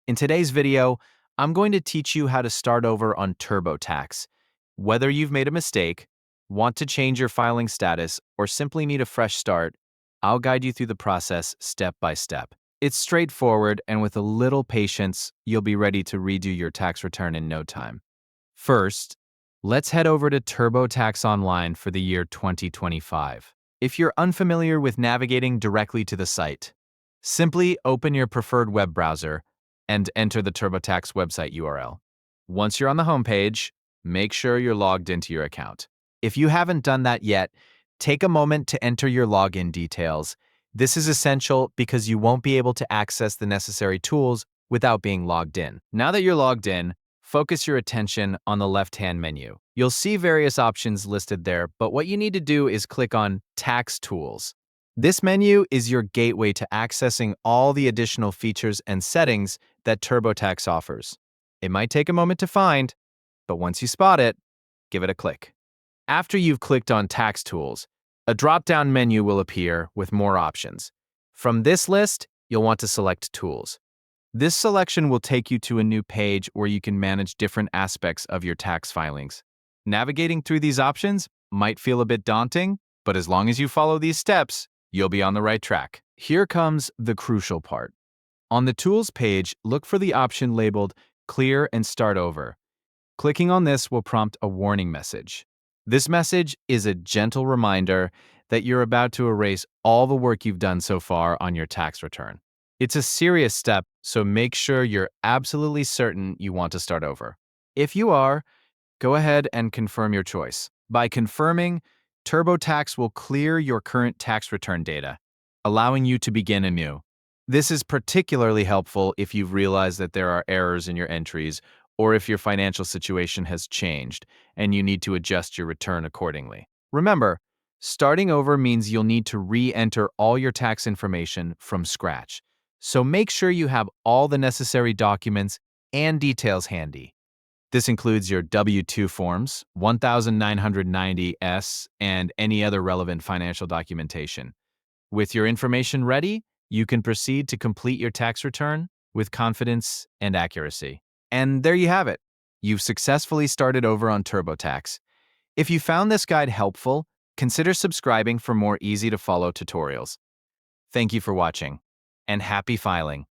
In today's video, I'm going to teach you how to start over on TurboTax. Whether you've made a mistake, want to change your filing status, or simply need a fresh start, I'll guide you through the process step by step. It's straightforward, and with a little patience, you'll be ready to redo your tax return in no time. First, let's head over to TurboTax Online for the year 2025. If you're unfamiliar with navigating directly to the site, simply open your preferred web browser and enter the TurboTax website URL. Once you're on the homepage, make sure you're logged into your account. If you haven't done that yet, take a moment to enter your login details. This is essential because you won't be able to access the necessary tools without being logged in. Now that you're logged in, focus your attention on the left-hand menu. You'll see various options listed there, but what you need to do is click on Tax Tools. This menu is your gateway to accessing all the additional features and settings that TurboTax offers. It might take a moment to find, but once you spot it, give it a click. After you've clicked on Tax Tools, a drop-down menu will appear with more options. From this list, you'll want to select Tools. This selection will take you to a new page where you can manage different aspects of your tax filings. Navigating through these options might feel a bit daunting, but as long as you follow these steps, you'll be on the right track. Here comes the crucial part. On the Tools page, look for the option labeled Clear and Start Over. Clicking on this will prompt a warning message. This message is a gentle reminder that you're about to erase all the work you've done so far on your tax return. It's a serious step, so make sure you're absolutely certain you want to start over. If you are, go ahead and confirm your choice. By confirming, TurboTax will clear your current tax return data, allowing you to begin anew. This is particularly helpful if you've realized that there are errors in your entries or if your financial situation has changed and you need to adjust your return accordingly. Remember, starting over means you'll need to re-enter all your tax information from scratch, so make sure you have all the necessary documents and details handy. This includes your W-2 forms, 1990S, and any other relevant financial documentation. With your information ready, you can proceed to complete your tax return with confidence and accuracy. And there you have it. You've successfully started over on TurboTax. If you found this guide helpful, consider subscribing for more easy-to-follow tutorials. Thank you for watching, and happy filing.